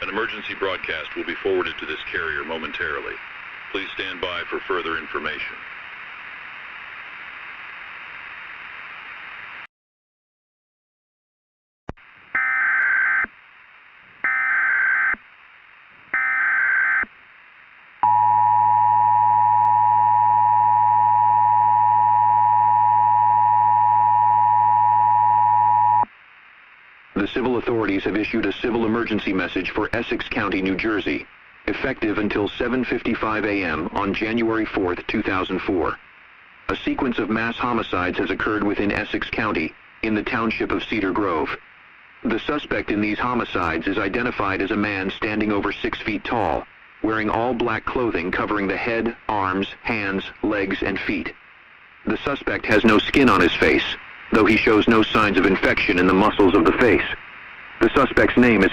An emergency broadcast will be forwarded to this carrier momentarily. Please stand by for further information. The civil authorities have issued a civil emergency message for Essex County, New Jersey, effective until 7:55 a.m. on January 4, 2004. A sequence of mass homicides has occurred within Essex County, in the township of Cedar Grove. The suspect in these homicides is identified as a man standing over 6 feet tall, wearing all black clothing covering the head, arms, hands, legs, and feet. The suspect has no skin on his face, though he shows no signs of infection in the muscles of the face. The suspect's name is